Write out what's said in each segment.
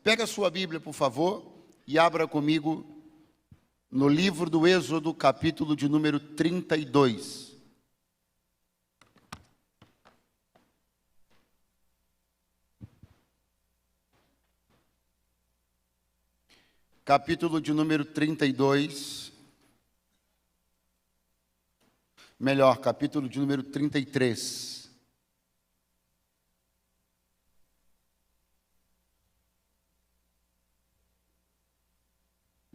Pega a sua Bíblia, por favor, e abra comigo no livro do Êxodo, capítulo de número 32. Capítulo de número 32. Melhor, capítulo de número 33.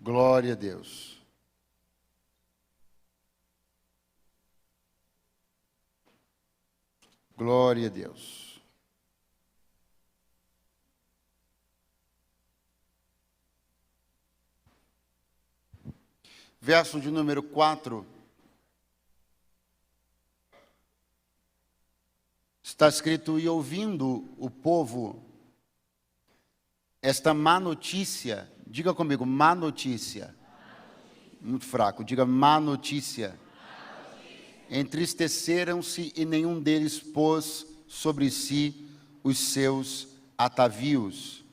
Glória a Deus. Glória a Deus. Verso de número 4. Está escrito: e ouvindo o povo esta má notícia, diga comigo, má notícia. Muito fraco, diga má notícia. Entristeceram-se e nenhum deles pôs sobre si os seus atavios.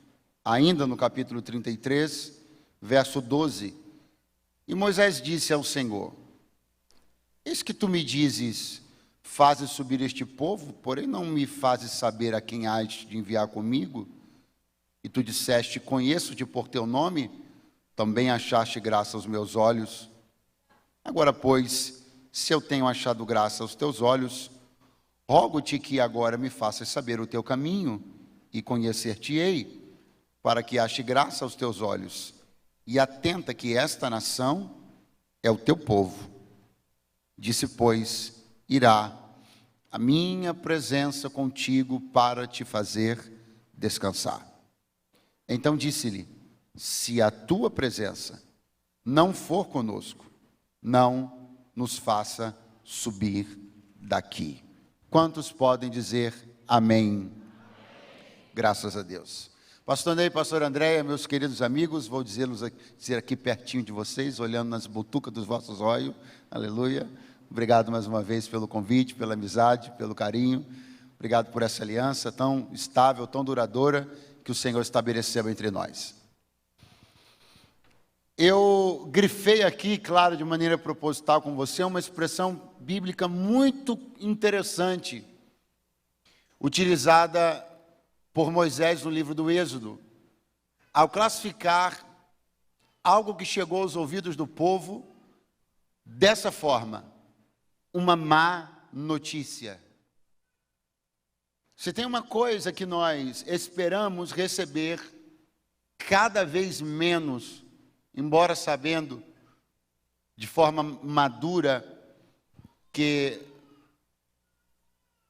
Ainda no capítulo 33, verso 12. E Moisés disse ao Senhor: eis que tu me dizes, fazes subir este povo, porém não me fazes saber a quem hás de enviar comigo? E tu disseste, conheço-te por teu nome, também achaste graça aos meus olhos. Agora, pois, se eu tenho achado graça aos teus olhos, rogo-te que agora me faças saber o teu caminho, e conhecer-te-ei, para que ache graça aos teus olhos. E atenta que esta nação é o teu povo. Disse, pois, irá a minha presença contigo para te fazer descansar. Então disse-lhe, se a tua presença não for conosco, não nos faça subir daqui. Quantos podem dizer amém? Graças a Deus. Pastor Ney, pastor Andréia, meus queridos amigos, vou dizer aqui pertinho de vocês, olhando nas butucas dos vossos olhos, aleluia. Obrigado mais uma vez pelo convite, pela amizade, pelo carinho. Obrigado por essa aliança tão estável, tão duradoura, que o Senhor estabeleceu entre nós. Eu grifei aqui, claro, de maneira proposital com você, uma expressão bíblica muito interessante, utilizada por Moisés no livro do Êxodo, ao classificar algo que chegou aos ouvidos do povo dessa forma: uma má notícia. Se tem uma coisa que nós esperamos receber cada vez menos, embora sabendo de forma madura que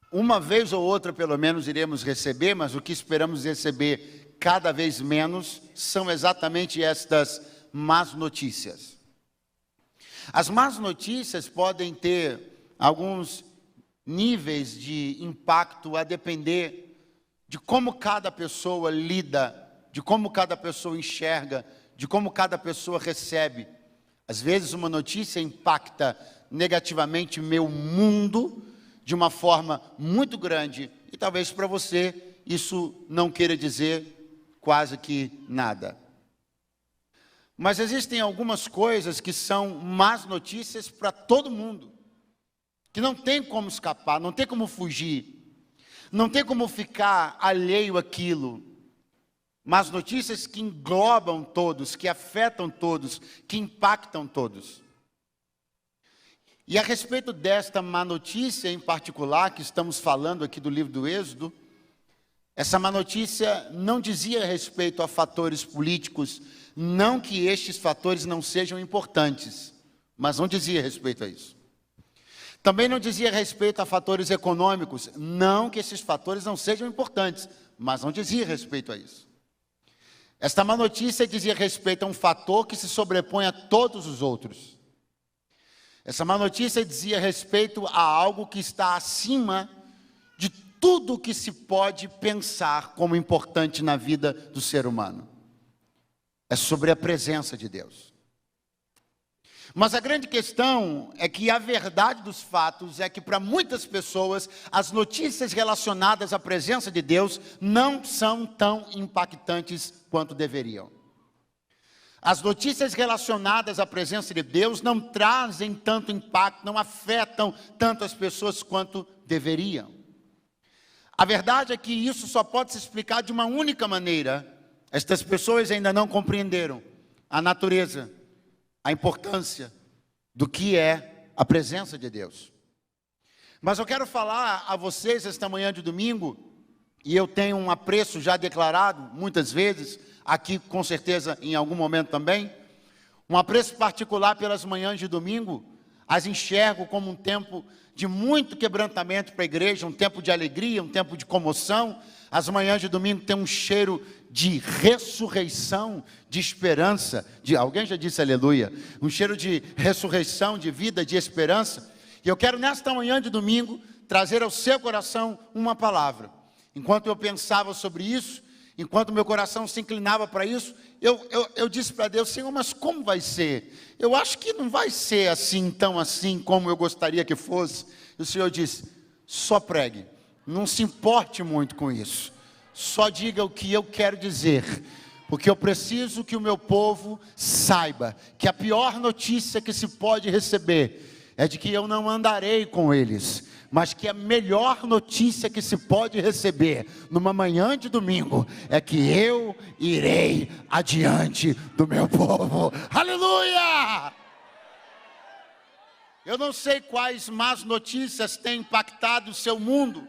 uma vez ou outra pelo menos iremos receber, mas o que esperamos receber cada vez menos são exatamente estas más notícias. As más notícias podem ter alguns níveis de impacto a depender de como cada pessoa lida, de como cada pessoa enxerga, de como cada pessoa recebe. Às vezes uma notícia impacta negativamente meu mundo de uma forma muito grande, e talvez para você isso não queira dizer quase que nada. Mas existem algumas coisas que são más notícias para todo mundo, que não tem como escapar, não tem como fugir, não tem como ficar alheio àquilo. Más notícias que englobam todos, que afetam todos, que impactam todos. E a respeito desta má notícia em particular, que estamos falando aqui do livro do Êxodo, essa má notícia não dizia respeito a fatores políticos, não que estes fatores não sejam importantes, mas não dizia respeito a isso. Também não dizia respeito a fatores econômicos, não que esses fatores não sejam importantes, mas não dizia respeito a isso. Esta má notícia dizia respeito a um fator que se sobrepõe a todos os outros. Essa má notícia dizia respeito a algo que está acima de tudo que se pode pensar como importante na vida do ser humano. É sobre a presença de Deus. Mas a grande questão é que a verdade dos fatos é que para muitas pessoas as notícias relacionadas à presença de Deus não são tão impactantes quanto deveriam. As notícias relacionadas à presença de Deus não trazem tanto impacto, não afetam tanto as pessoas quanto deveriam. A verdade é que isso só pode se explicar de uma única maneira. Estas pessoas ainda não compreenderam a natureza, a importância do que é a presença de Deus. Mas eu quero falar a vocês esta manhã de domingo, e eu tenho um apreço já declarado muitas vezes, aqui com certeza em algum momento também, um apreço particular pelas manhãs de domingo, as enxergo como um tempo de muito quebrantamento para a igreja, um tempo de alegria, um tempo de comoção. As manhãs de domingo têm um cheiro de ressurreição, de esperança, alguém já disse aleluia, um cheiro de ressurreição, de vida, de esperança. E eu quero nesta manhã de domingo trazer ao seu coração uma palavra. Enquanto eu pensava sobre isso, enquanto meu coração se inclinava para isso, eu disse para Deus: Senhor, mas como vai ser? Eu acho que não vai ser assim, tão assim como eu gostaria que fosse. E o Senhor disse: só pregue, não se importe muito com isso, só diga o que eu quero dizer, porque eu preciso que o meu povo saiba que a pior notícia que se pode receber é de que eu não andarei com eles, mas que a melhor notícia que se pode receber numa manhã de domingo é que eu irei adiante do meu povo. Aleluia! Eu não sei quais más notícias têm impactado o seu mundo,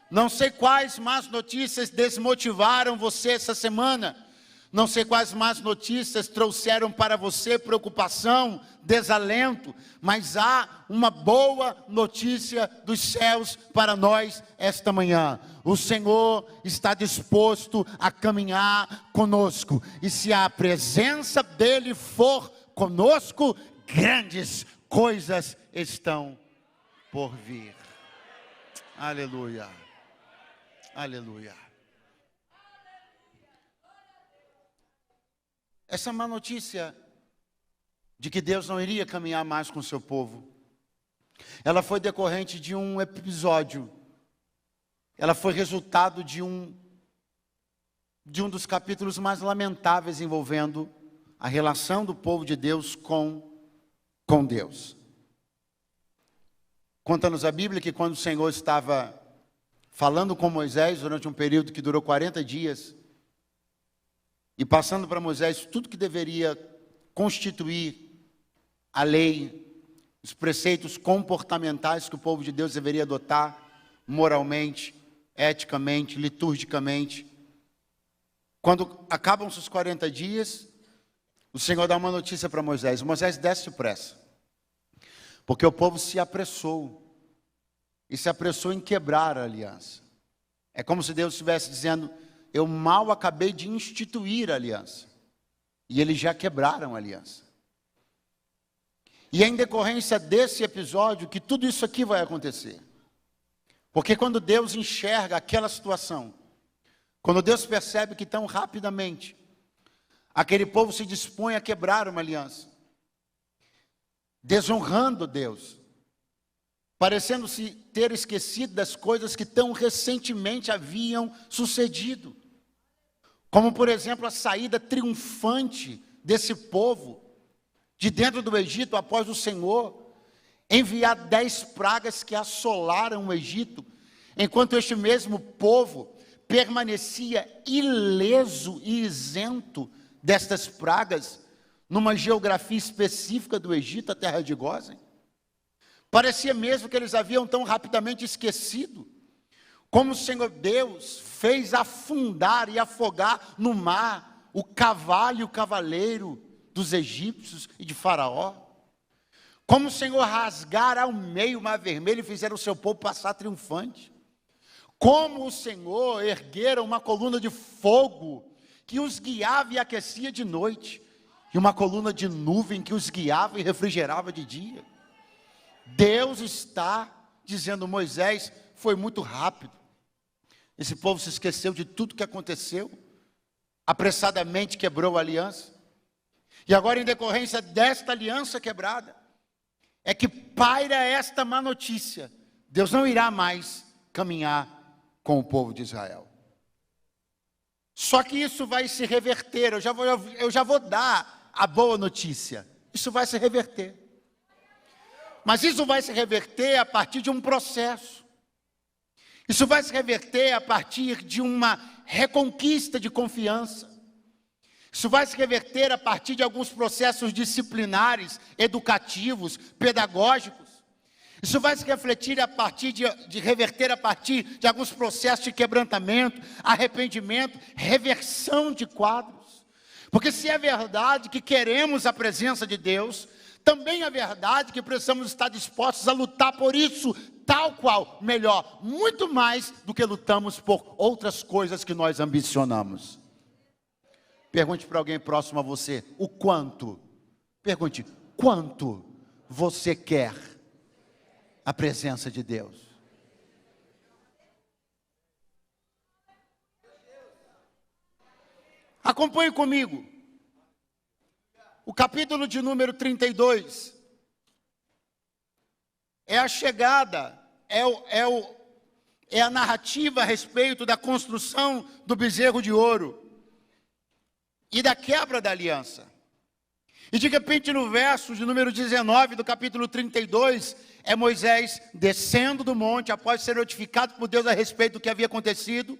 não sei quais más notícias desmotivaram você essa semana, não sei quais más notícias trouxeram para você preocupação, desalento, mas há uma boa notícia dos céus para nós esta manhã. O Senhor está disposto a caminhar conosco, e se a presença dEle for conosco, grandes coisas estão por vir. Aleluia, aleluia. Essa má notícia de que Deus não iria caminhar mais com o seu povo, ela foi decorrente de um episódio, ela foi resultado de um dos capítulos mais lamentáveis envolvendo a relação do povo de Deus com Deus. Conta-nos a Bíblia que quando o Senhor estava falando com Moisés durante um período que durou 40 dias, e passando para Moisés tudo que deveria constituir a lei, os preceitos comportamentais que o povo de Deus deveria adotar, moralmente, eticamente, liturgicamente. Quando acabam-se os 40 dias, o Senhor dá uma notícia para Moisés: Moisés, desce depressa, porque o povo se apressou, e se apressou em quebrar a aliança. É como se Deus estivesse dizendo: eu mal acabei de instituir a aliança, e eles já quebraram a aliança. E é em decorrência desse episódio que tudo isso aqui vai acontecer. Porque quando Deus enxerga aquela situação, quando Deus percebe que tão rapidamente aquele povo se dispõe a quebrar uma aliança, desonrando Deus, parecendo-se ter esquecido das coisas que tão recentemente haviam sucedido, como por exemplo a saída triunfante desse povo de dentro do Egito após o Senhor enviar 10 pragas que assolaram o Egito, enquanto este mesmo povo permanecia ileso e isento destas pragas, numa geografia específica do Egito, a terra de Gósen. Parecia mesmo que eles haviam tão rapidamente esquecido, como o Senhor Deus fez afundar e afogar no mar o cavalo e o cavaleiro dos egípcios e de Faraó, como o Senhor rasgara ao meio o mar vermelho e fizer o seu povo passar triunfante, como o Senhor erguera uma coluna de fogo que os guiava e aquecia de noite, e uma coluna de nuvem que os guiava e refrigerava de dia. Deus está dizendo: Moisés, foi muito rápido, esse povo se esqueceu de tudo que aconteceu, apressadamente quebrou a aliança, E agora, em decorrência desta aliança quebrada, é que paira esta má notícia: Deus não irá mais caminhar com o povo de Israel. Só que isso vai se reverter. Eu já vou dar a boa notícia. Isso vai se reverter. Mas isso vai se reverter a partir de um processo. Isso vai se reverter a partir de uma reconquista de confiança. Isso vai se reverter a partir de alguns processos disciplinares, educativos, pedagógicos. Isso vai se refletir a partir de reverter a partir de alguns processos de quebrantamento, arrependimento, reversão de quadros. Porque se é verdade que queremos a presença de Deus, também é verdade que precisamos estar dispostos a lutar por isso, tal qual, melhor, muito mais do que lutamos por outras coisas que nós ambicionamos. Pergunte para alguém próximo a você, o quanto? Pergunte, quanto você quer a presença de Deus? Acompanhe comigo. O capítulo de número 32 é a chegada, é a narrativa a respeito da construção do bezerro de ouro e da quebra da aliança. E de repente no verso de número 19 do capítulo 32, é Moisés descendo do monte após ser notificado por Deus a respeito do que havia acontecido.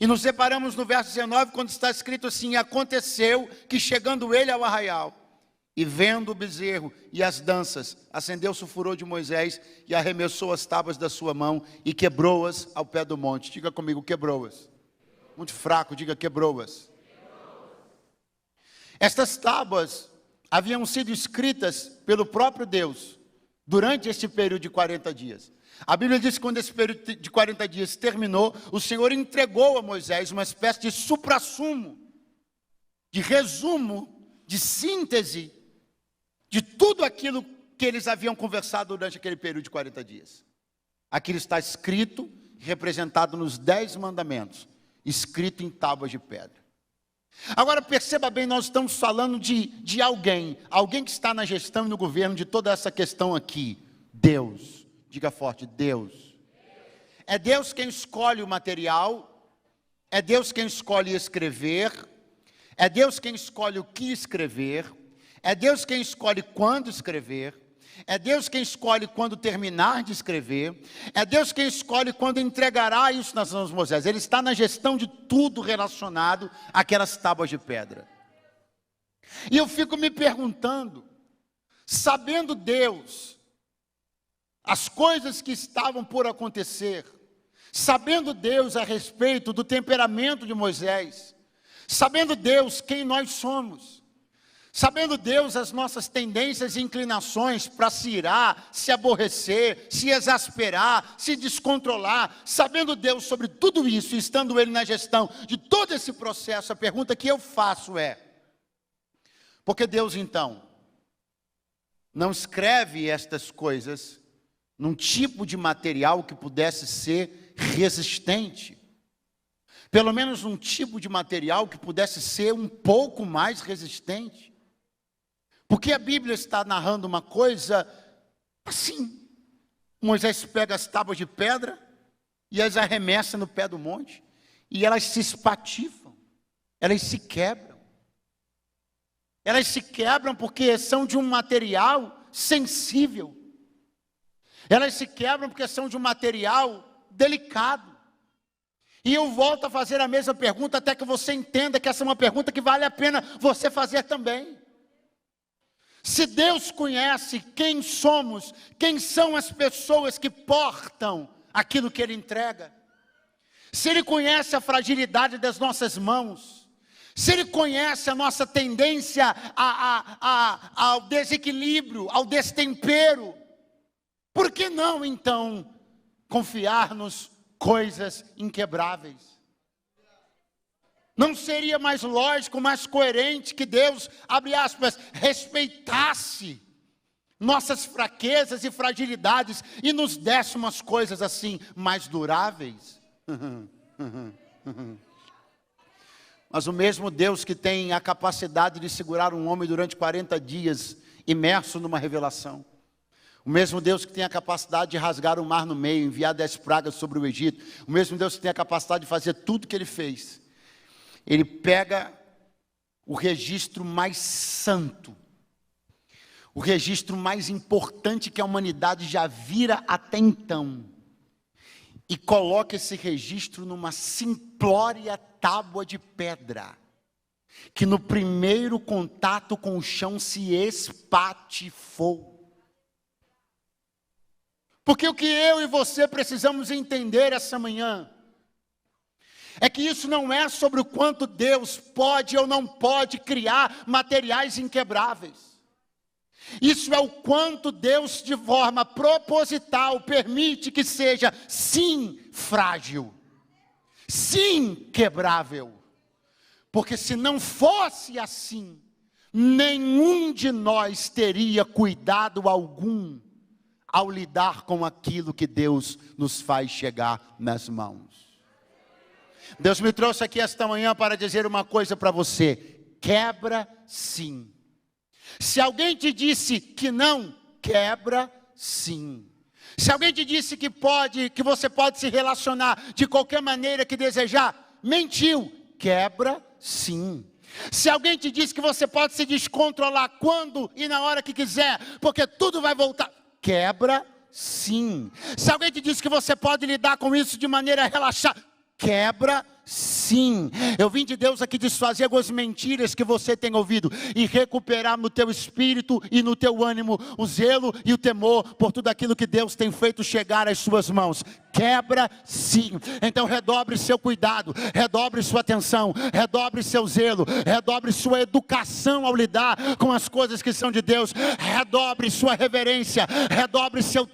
E nos separamos no verso 19, quando está escrito assim: aconteceu que chegando ele ao arraial, e vendo o bezerro e as danças, acendeu-se o furor de Moisés, e arremessou as tábuas da sua mão, e quebrou-as ao pé do monte. Diga comigo, quebrou-as. Muito fraco, diga quebrou-as. Estas tábuas haviam sido escritas pelo próprio Deus, durante este período de 40 dias. A Bíblia diz que quando esse período de 40 dias terminou, o Senhor entregou a Moisés uma espécie de suprassumo, de resumo, de síntese, de tudo aquilo que eles haviam conversado durante aquele período de 40 dias. Aquilo está escrito, representado nos 10 mandamentos, escrito em tábuas de pedra. Agora perceba bem, nós estamos falando de alguém que está na gestão e no governo de toda essa questão aqui, Deus. Diga forte, Deus. É Deus quem escolhe o material, é Deus quem escolhe escrever, é Deus quem escolhe o que escrever, é Deus quem escolhe quando escrever, é Deus quem escolhe quando terminar de escrever, é Deus quem escolhe quando entregará isso nas mãos de Moisés. Ele está na gestão de tudo relacionado àquelas tábuas de pedra. E eu fico me perguntando, sabendo Deus as coisas que estavam por acontecer, sabendo Deus a respeito do temperamento de Moisés, sabendo Deus quem nós somos, sabendo Deus as nossas tendências e inclinações para se irar, se aborrecer, se exasperar, se descontrolar, sabendo Deus sobre tudo isso, e estando Ele na gestão de todo esse processo, a pergunta que eu faço é: por que Deus então não escreve estas coisas num tipo de material que pudesse ser resistente? Pelo menos um tipo de material que pudesse ser um pouco mais resistente. Porque a Bíblia está narrando uma coisa assim. Moisés pega as tábuas de pedra e as arremessa no pé do monte, e elas se espatifam, elas se quebram. Elas se quebram porque são de um material sensível. Elas se quebram porque são de um material delicado. E eu volto a fazer a mesma pergunta até que você entenda que essa é uma pergunta que vale a pena você fazer também. Se Deus conhece quem somos, quem são as pessoas que portam aquilo que Ele entrega, se Ele conhece a fragilidade das nossas mãos, se Ele conhece a nossa tendência ao desequilíbrio, ao destempero, por que não, então, confiar nos coisas inquebráveis? Não seria mais lógico, mais coerente que Deus, abre aspas, respeitasse nossas fraquezas e fragilidades e nos desse umas coisas assim mais duráveis? Mas o mesmo Deus que tem a capacidade de segurar um homem durante 40 dias, imerso numa revelação. O mesmo Deus que tem a capacidade de rasgar o mar no meio, enviar 10 pragas sobre o Egito. O mesmo Deus que tem a capacidade de fazer tudo que Ele fez. Ele pega o registro mais santo, o registro mais importante que a humanidade já vira até então, e coloca esse registro numa simplória tábua de pedra, que no primeiro contato com o chão se espatifou. Porque o que eu e você precisamos entender essa manhã, é que isso não é sobre o quanto Deus pode ou não pode criar materiais inquebráveis. Isso é o quanto Deus, de forma proposital, permite que seja, sim, frágil, sim, quebrável. Porque se não fosse assim, nenhum de nós teria cuidado algum ao lidar com aquilo que Deus nos faz chegar nas mãos. Deus me trouxe aqui esta manhã para dizer uma coisa para você: quebra sim. Se alguém te disse que não, quebra sim. Se alguém te disse que você pode se relacionar de qualquer maneira que desejar, mentiu, quebra sim. Se alguém te disse que você pode se descontrolar quando e na hora que quiser, porque tudo vai voltar, quebra sim. Se alguém te disse que você pode lidar com isso de maneira relaxada, quebra sim. Eu vim de Deus aqui desfazer algumas mentiras que você tem ouvido e recuperar no teu espírito e no teu ânimo o zelo e o temor por tudo aquilo que Deus tem feito chegar às suas mãos. Quebra sim. Então redobre seu cuidado, redobre sua atenção, redobre seu zelo, redobre sua educação ao lidar com as coisas que são de Deus, redobre sua reverência, redobre seu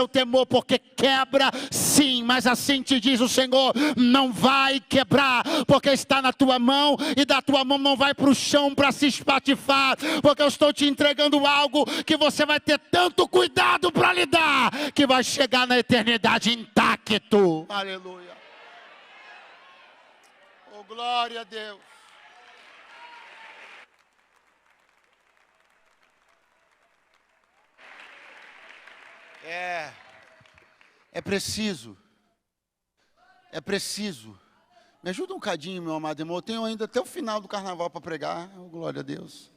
temor, porque quebra sim. Mas assim te diz o Senhor: não vai quebrar, porque está na tua mão, e da tua mão não vai para o chão para se espatifar, porque eu estou te entregando algo que você vai ter tanto cuidado para lidar, que vai chegar na eternidade intacto. Aleluia. Oh, glória a Deus. É preciso. Me ajuda um cadinho, meu amado irmão. Eu tenho ainda até o final do carnaval para pregar. Oh, glória a Deus.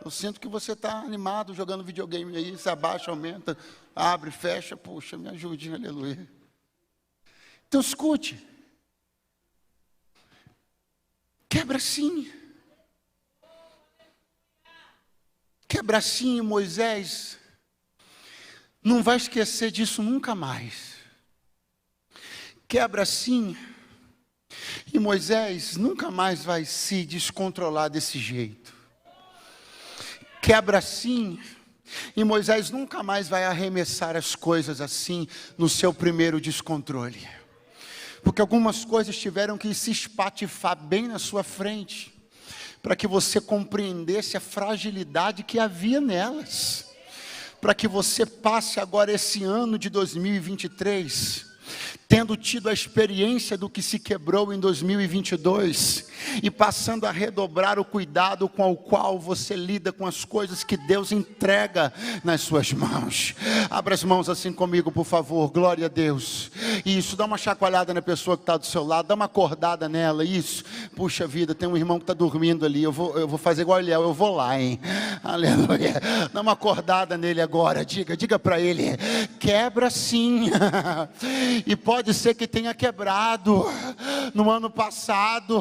Eu sinto que você está animado, jogando videogame aí. Se abaixa, aumenta, abre, fecha. Puxa, me ajude, aleluia. Então escute. Quebra sim. Quebra sim, Moisés. Não vai esquecer disso nunca mais. Quebra sim, e Moisés nunca mais vai se descontrolar desse jeito. Quebra sim, e Moisés nunca mais vai arremessar as coisas assim no seu primeiro descontrole. Porque algumas coisas tiveram que se espatifar bem na sua frente, para que você compreendesse a fragilidade que havia nelas. Para que você passe agora esse ano de 2023... tendo tido a experiência do que se quebrou em 2022, e passando a redobrar o cuidado com o qual você lida com as coisas que Deus entrega nas suas mãos. Abra as mãos assim comigo, por favor, glória a Deus. Isso, dá uma chacoalhada na pessoa que está do seu lado, dá uma acordada nela, isso. Puxa vida, tem um irmão que está dormindo ali, eu vou fazer igual ele, eu vou lá, hein, aleluia. Dá uma acordada nele agora, diga para ele: quebra sim. E pode ser que tenha quebrado no ano passado,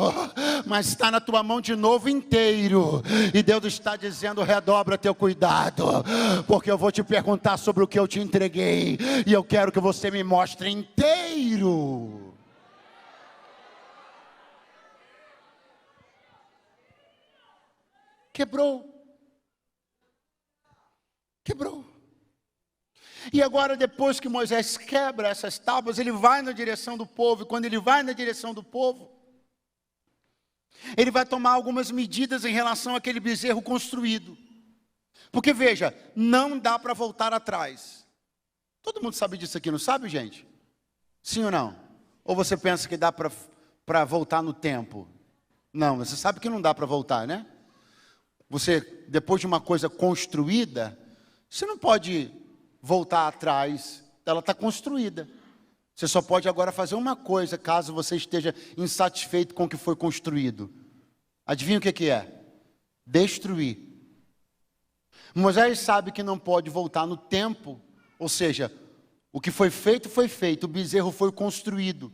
mas está na tua mão de novo inteiro. E Deus está dizendo: redobra teu cuidado, porque eu vou te perguntar sobre o que eu te entreguei, e eu quero que você me mostre inteiro. Quebrou. E agora, depois que Moisés quebra essas tábuas, ele vai na direção do povo. E quando ele vai na direção do povo, ele vai tomar algumas medidas em relação àquele bezerro construído. Porque veja, não dá para voltar atrás. Todo mundo sabe disso aqui, não sabe, gente? Sim ou não? Ou você pensa que dá para voltar no tempo? Não, você sabe que não dá para voltar, né? Você, depois de uma coisa construída, você não pode voltar atrás, ela está construída. Você só pode agora fazer uma coisa, caso você esteja insatisfeito com o que foi construído. Adivinha o que é? Destruir. Moisés sabe que não pode voltar no tempo, ou seja, o que foi feito, o bezerro foi construído.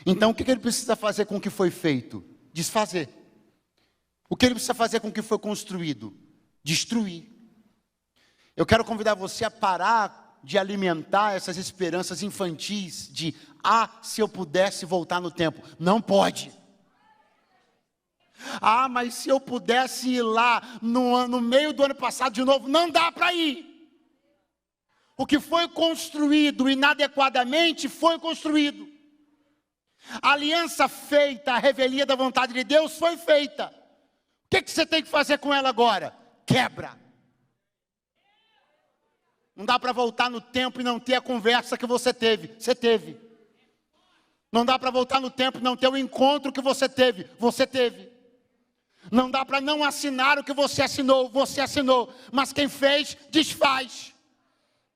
Então o que ele precisa fazer com o que foi feito? Desfazer. O que ele precisa fazer com o que foi construído? Destruir. Eu quero convidar você a parar de alimentar essas esperanças infantis de, se eu pudesse voltar no tempo. Não pode. Mas se eu pudesse ir lá no meio do ano passado de novo, não dá para ir. O que foi construído inadequadamente foi construído. A aliança feita, a revelia da vontade de Deus foi feita. O que você tem que fazer com ela agora? Quebra. Não dá para voltar no tempo e não ter a conversa que você teve. Você teve. Não dá para voltar no tempo e não ter o encontro que você teve. Você teve. Não dá para não assinar o que você assinou. Você assinou. Mas quem fez, desfaz.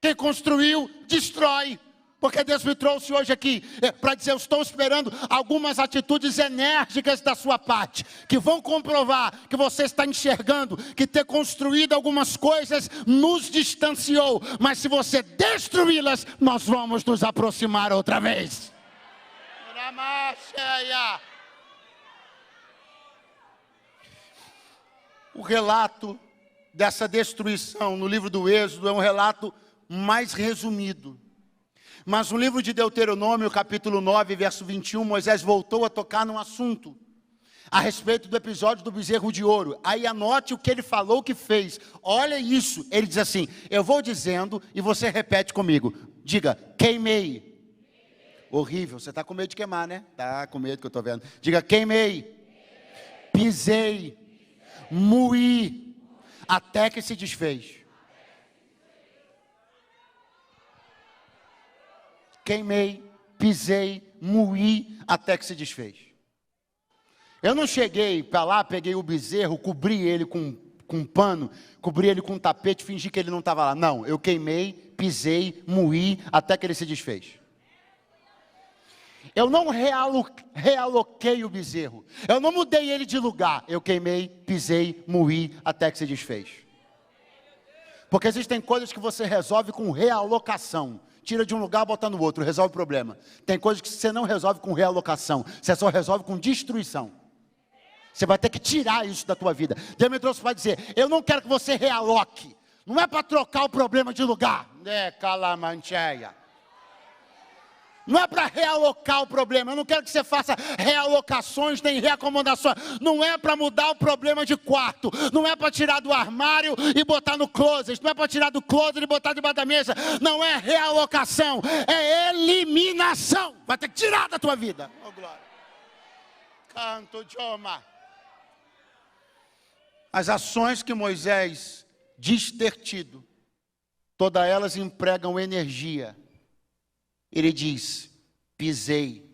Quem construiu, destrói. Porque Deus me trouxe hoje aqui para dizer, eu estou esperando algumas atitudes enérgicas da sua parte, que vão comprovar que você está enxergando, que ter construído algumas coisas nos distanciou, mas se você destruí-las, nós vamos nos aproximar outra vez. O relato dessa destruição no livro do Êxodo é um relato mais resumido. Mas no livro de Deuteronômio, capítulo 9, verso 21, Moisés voltou a tocar num assunto a respeito do episódio do bezerro de ouro. Aí anote o que ele falou que fez. Olha isso, ele diz assim, eu vou dizendo e você repete comigo. Diga, queimei. Horrível, você está com medo de queimar, né? Está com medo que eu estou vendo. Diga, queimei, pisei, moí, até que se desfez. Queimei, pisei, moí, até que se desfez. Eu não cheguei para lá, peguei o bezerro, cobri ele com um pano, cobri ele com um tapete, fingi que ele não estava lá. Não, eu queimei, pisei, moí, até que ele se desfez. Eu não realoquei o bezerro. Eu não mudei ele de lugar. Eu queimei, pisei, moí, até que se desfez. Porque existem coisas que você resolve com realocação. Tira de um lugar, bota no outro, resolve o problema. Tem coisas que você não resolve com realocação, você só resolve com destruição. Você vai ter que tirar isso da tua vida. Deus me trouxe para dizer, eu não quero que você realoque. Não é para trocar o problema de lugar. Calamancheia. Não é para realocar o problema. Eu não quero que você faça realocações nem reacomodações. Não é para mudar o problema de quarto. Não é para tirar do armário e botar no closet. Não é para tirar do closet e botar debaixo da mesa. Não é realocação. É eliminação. Vai ter que tirar da tua vida. Oh, glória. Canto de Oma. As ações que Moisés diz ter tido, todas elas empregam energia. Ele diz, pisei,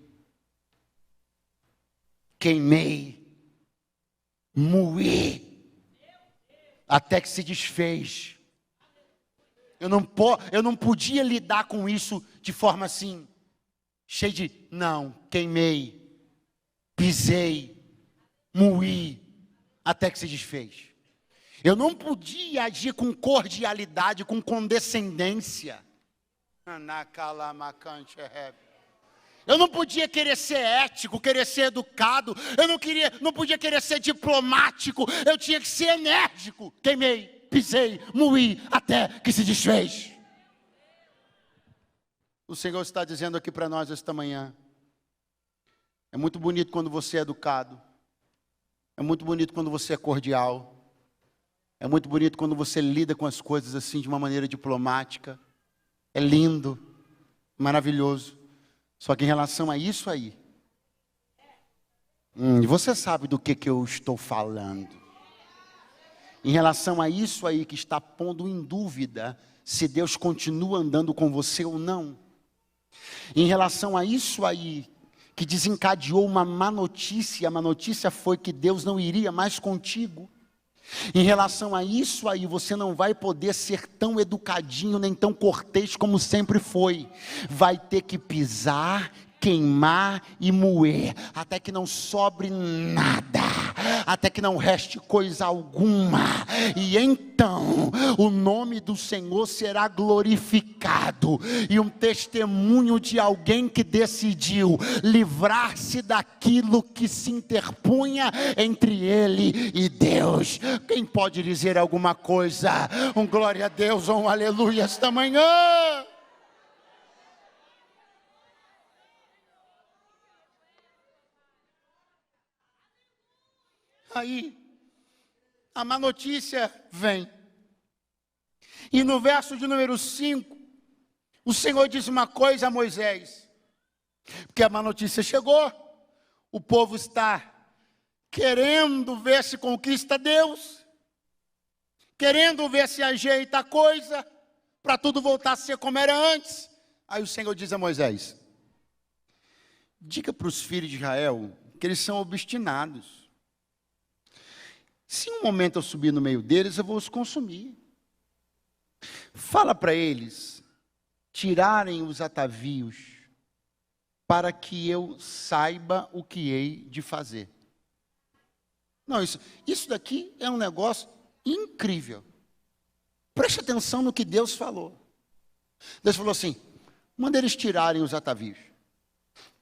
queimei, moí, até que se desfez. Eu não podia lidar com isso de forma assim, cheia de, não, queimei, pisei, moí, até que se desfez. Eu não podia agir com cordialidade, com condescendência. Eu não podia querer ser ético, querer ser educado. Eu não podia querer ser diplomático. Eu tinha que ser enérgico. Queimei, pisei, moí, até que se desfez. O Senhor está dizendo aqui para nós esta manhã. É muito bonito quando você é educado. É muito bonito quando você é cordial. É muito bonito quando você lida com as coisas assim de uma maneira diplomática. É lindo, maravilhoso. Só que em relação a isso aí, você sabe do que eu estou falando. Em relação a isso aí que está pondo em dúvida se Deus continua andando com você ou não. Em relação a isso aí que desencadeou uma má notícia. A má notícia foi que Deus não iria mais contigo. Em relação a isso aí, você não vai poder ser tão educadinho, nem tão cortês como sempre foi. Vai ter que pisar, queimar e moer, até que não sobre nada, até que não reste coisa alguma, e então o nome do Senhor será glorificado, e um testemunho de alguém que decidiu livrar-se daquilo que se interpunha entre ele e Deus. Quem pode dizer alguma coisa? Um glória a Deus ou um aleluia esta manhã? Aí, a má notícia vem. E no verso de número 5, o Senhor diz uma coisa a Moisés. Porque a má notícia chegou, o povo está querendo ver se conquista Deus, querendo ver se ajeita a coisa, para tudo voltar a ser como era antes. Aí o Senhor diz a Moisés: diga para os filhos de Israel que eles são obstinados. Se um momento eu subir no meio deles, eu vou os consumir. Fala para eles tirarem os atavios, para que eu saiba o que hei de fazer. Não, isso daqui é um negócio incrível. Preste atenção no que Deus falou. Deus falou assim: manda eles tirarem os atavios,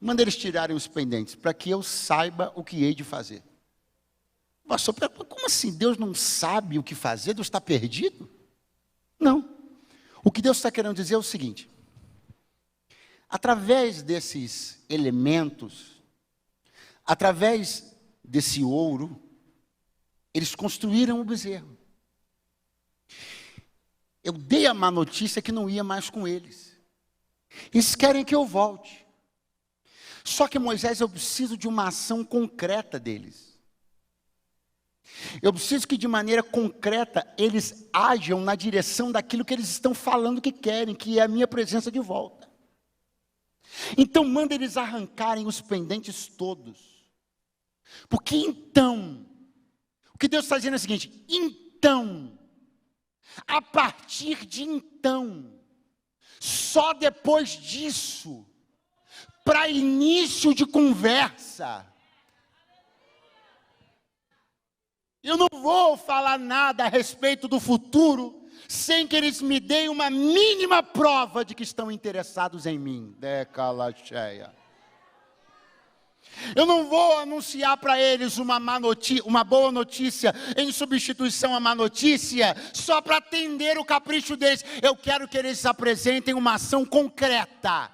manda eles tirarem os pendentes, para que eu saiba o que hei de fazer. Pastor, como assim? Deus não sabe o que fazer? Deus está perdido? Não. O que Deus está querendo dizer é o seguinte: através desses elementos, através desse ouro, eles construíram o bezerro. Eu dei a má notícia que não ia mais com eles. Eles querem que eu volte. Só que, Moisés, eu preciso de uma ação concreta deles. Eu preciso que de maneira concreta eles ajam na direção daquilo que eles estão falando que querem, que é a minha presença de volta. Então manda eles arrancarem os pendentes todos. Porque então, o que Deus está dizendo é o seguinte: então, a partir de então, só depois disso, para início de conversa, eu não vou falar nada a respeito do futuro, sem que eles me deem uma mínima prova de que estão interessados em mim. Decalacheia. Eu não vou anunciar para eles uma boa notícia em substituição à má notícia, só para atender o capricho deles. Eu quero que eles apresentem uma ação concreta,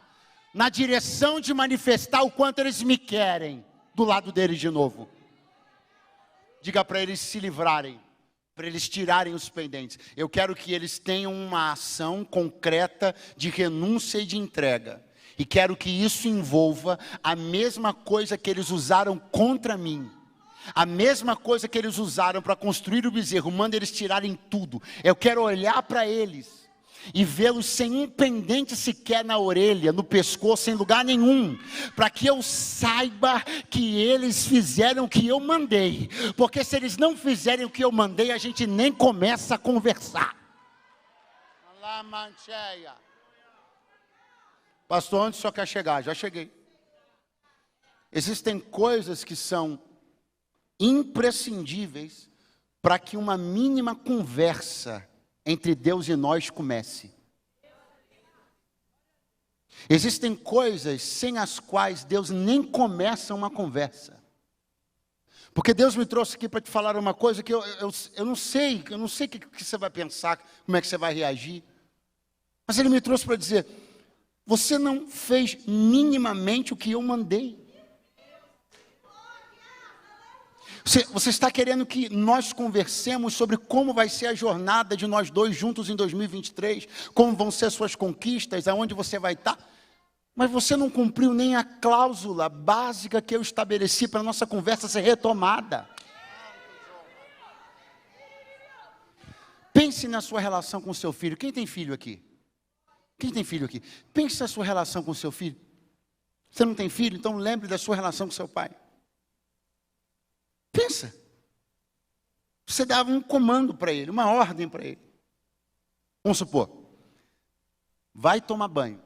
na direção de manifestar o quanto eles me querem, do lado deles de novo. Diga para eles se livrarem, para eles tirarem os pendentes. Eu quero que eles tenham uma ação concreta de renúncia e de entrega. E quero que isso envolva a mesma coisa que eles usaram contra mim. A mesma coisa que eles usaram para construir o bezerro. Manda eles tirarem tudo. Eu quero olhar para eles e vê-los sem um pendente sequer na orelha, no pescoço, em lugar nenhum, para que eu saiba que eles fizeram o que eu mandei, porque se eles não fizerem o que eu mandei, a gente nem começa a conversar. Pastor, onde o senhor quer chegar? Já cheguei. Existem coisas que são imprescindíveis para que uma mínima conversa entre Deus e nós comece. Existem coisas sem as quais Deus nem começa uma conversa. Porque Deus me trouxe aqui para te falar uma coisa que eu não sei o que você vai pensar, como é que você vai reagir. Mas Ele me trouxe para dizer: você não fez minimamente o que eu mandei. Você está querendo que nós conversemos sobre como vai ser a jornada de nós dois juntos em 2023, como vão ser suas conquistas, aonde você vai estar, mas você não cumpriu nem a cláusula básica que eu estabeleci para a nossa conversa ser retomada. Pense na sua relação com o seu filho. Quem tem filho aqui? Quem tem filho aqui? Pense na sua relação com o seu filho. Você não tem filho? Então lembre da sua relação com seu pai. Pensa. Você dava um comando para ele, uma ordem para ele. Vamos supor, vai tomar banho.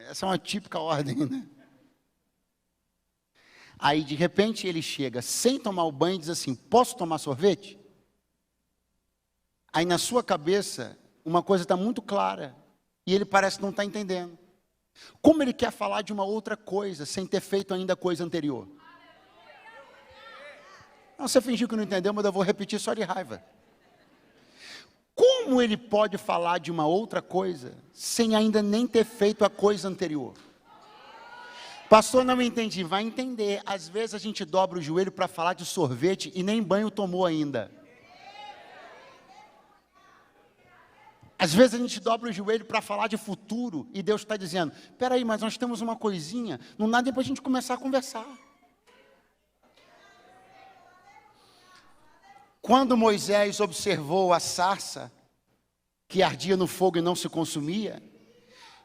Essa é uma típica ordem, né? Aí, de repente, ele chega sem tomar o banho e diz assim, posso tomar sorvete? Aí, na sua cabeça, uma coisa está muito clara. E ele parece não estar entendendo. Como ele quer falar de uma outra coisa, sem ter feito ainda a coisa anterior? Não, você fingiu que não entendeu, mas eu vou repetir só de raiva. Como ele pode falar de uma outra coisa, sem ainda nem ter feito a coisa anterior? Pastor, não entendi. Vai entender. Às vezes a gente dobra o joelho para falar de sorvete e nem banho tomou ainda. Às vezes a gente dobra o joelho para falar de futuro e Deus está dizendo, espera aí, mas nós temos uma coisinha, não dá nem para a gente começar a conversar. Quando Moisés observou a sarça que ardia no fogo e não se consumia,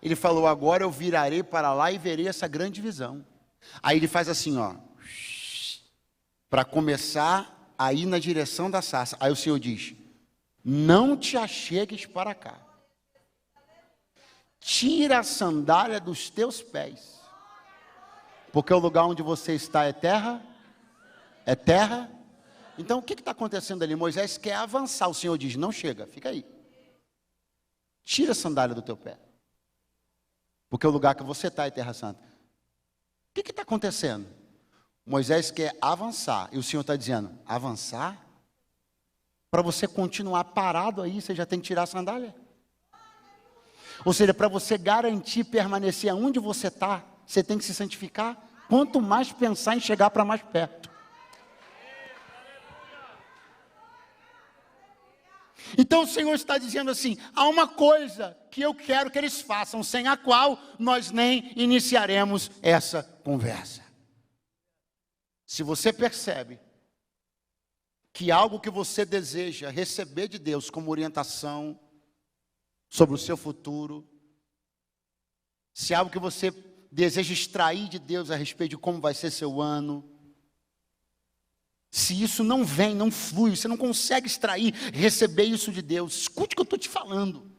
ele falou, agora eu virarei para lá e verei essa grande visão. Aí ele faz assim, ó, para começar a ir na direção da sarça. Aí o Senhor diz, não te achegues para cá. Tira a sandália dos teus pés. Porque o lugar onde você está é terra? É terra? Então o que está acontecendo ali? Moisés quer avançar. O Senhor diz, não chega, fica aí. Tira a sandália do teu pé. Porque o lugar que você está é terra santa. O que está acontecendo? Moisés quer avançar. E o Senhor está dizendo, avançar? Para você continuar parado aí, você já tem que tirar a sandália. Ou seja, para você garantir permanecer onde você está, você tem que se santificar. Quanto mais pensar em chegar para mais perto. Então o Senhor está dizendo assim, há uma coisa que eu quero que eles façam, sem a qual nós nem iniciaremos essa conversa. Se você percebe que algo que você deseja receber de Deus como orientação sobre o seu futuro, se algo que você deseja extrair de Deus a respeito de como vai ser seu ano, se isso não vem, não flui, você não consegue extrair, receber isso de Deus, escute o que eu estou te falando.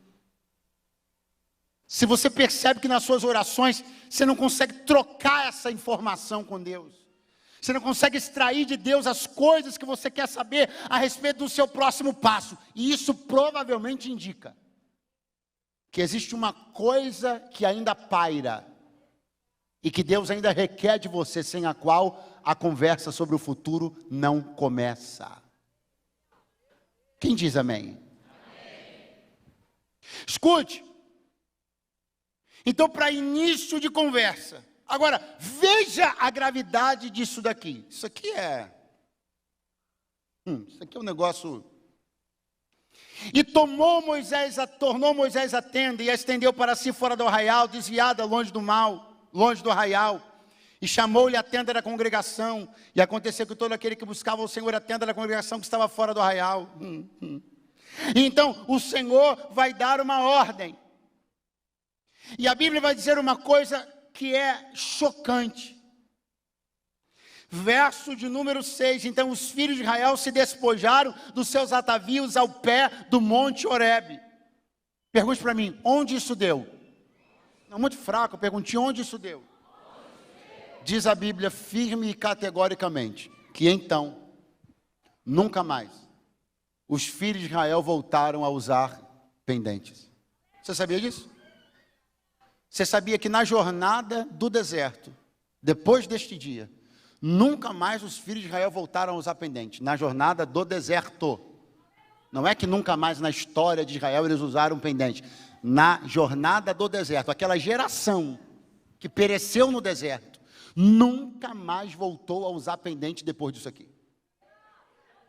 Se você percebe que nas suas orações, você não consegue trocar essa informação com Deus, você não consegue extrair de Deus as coisas que você quer saber a respeito do seu próximo passo, e isso provavelmente indica que existe uma coisa que ainda paira, e que Deus ainda requer de você, sem a qual a conversa sobre o futuro não começa. Quem diz amém? Amém. Escute. Então, para início de conversa, agora, veja a gravidade disso daqui. Isso aqui é um negócio. E tornou Moisés a tenda e a estendeu para si fora do arraial, desviada longe do arraial. E chamou-lhe a tenda da congregação. E aconteceu que todo aquele que buscava o Senhor, a tenda da congregação que estava fora do arraial. E então o Senhor vai dar uma ordem. E a Bíblia vai dizer uma coisa que é chocante. Verso de número 6. Então os filhos de Israel se despojaram dos seus atavios ao pé do monte Horebe. Pergunte para mim, onde isso deu? Não, muito fraco, eu perguntei onde isso deu. Diz a Bíblia firme e categoricamente, que então, nunca mais, os filhos de Israel voltaram a usar pendentes. Você sabia disso? Você sabia que na jornada do deserto, depois deste dia, nunca mais os filhos de Israel voltaram a usar pendentes, na jornada do deserto. Não é que nunca mais na história de Israel eles usaram pendente. Na jornada do deserto, aquela geração que pereceu no deserto, nunca mais voltou a usar pendente depois disso aqui.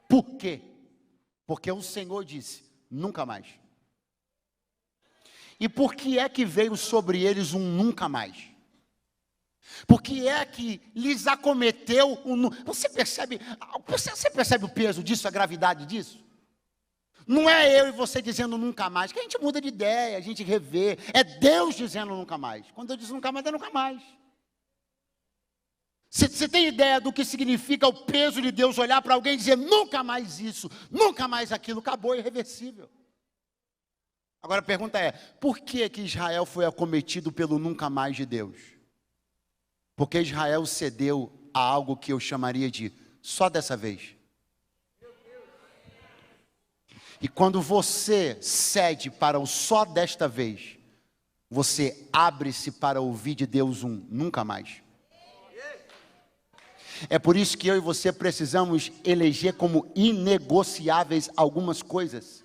Por quê? Porque o Senhor disse, nunca mais. E por que é que veio sobre eles um nunca mais? Por que é que lhes acometeu um... Você percebe o peso disso, a gravidade disso? Não é eu e você dizendo nunca mais, que a gente muda de ideia, a gente revê. É Deus dizendo nunca mais. Quando eu digo nunca mais, é nunca mais. Você tem ideia do que significa o peso de Deus olhar para alguém e dizer, nunca mais isso, nunca mais aquilo, acabou, irreversível. Agora a pergunta é, por que que Israel foi acometido pelo nunca mais de Deus? Porque Israel cedeu a algo que eu chamaria de só dessa vez. E quando você cede para o só desta vez, você abre-se para ouvir de Deus um nunca mais. É por isso que eu e você precisamos eleger como inegociáveis algumas coisas.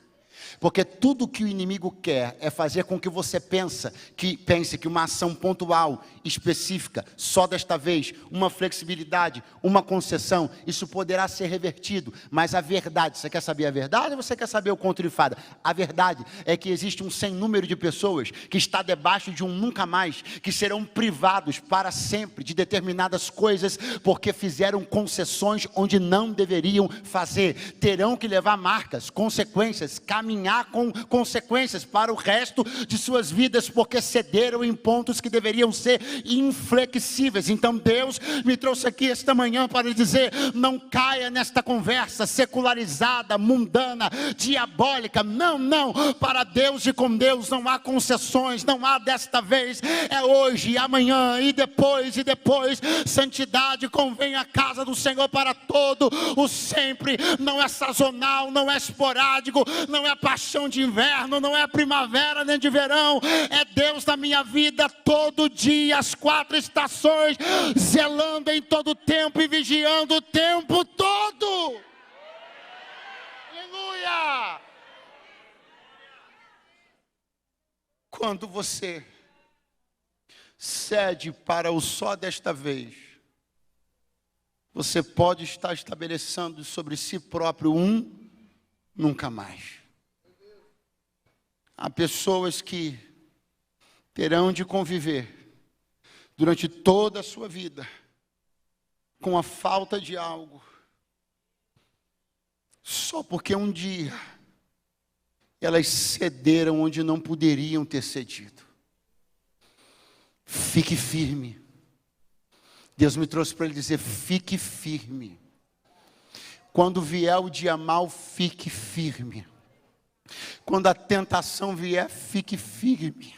Porque tudo que o inimigo quer é fazer com que você pense que uma ação pontual, específica, só desta vez, uma flexibilidade, uma concessão, isso poderá ser revertido. Mas a verdade, você quer saber a verdade ou você quer saber o conto de fada? A verdade é que existe um sem número de pessoas que está debaixo de um nunca mais, que serão privados para sempre de determinadas coisas, porque fizeram concessões onde não deveriam fazer. Terão que levar marcas, consequências, caminhar com consequências para o resto de suas vidas, porque cederam em pontos que deveriam ser inflexíveis. Então Deus me trouxe aqui esta manhã para dizer, não caia nesta conversa secularizada, mundana, diabólica. Não, para Deus e com Deus não há concessões, não há desta vez, é hoje, amanhã e depois, santidade convém à casa do Senhor para todo o sempre, não é sazonal, não é esporádico, não é paixão de inverno, não é primavera nem de verão, é Deus na minha vida todo dia, as 4 estações, zelando em todo tempo e vigiando o tempo todo. Aleluia! Quando você cede para o só desta vez, você pode estar estabelecendo sobre si próprio um nunca mais. Há pessoas que terão de conviver durante toda a sua vida com a falta de algo, só porque um dia elas cederam onde não poderiam ter cedido. Fique firme. Deus me trouxe para ele dizer, fique firme. Quando vier o dia mau, fique firme. Quando a tentação vier, fique firme.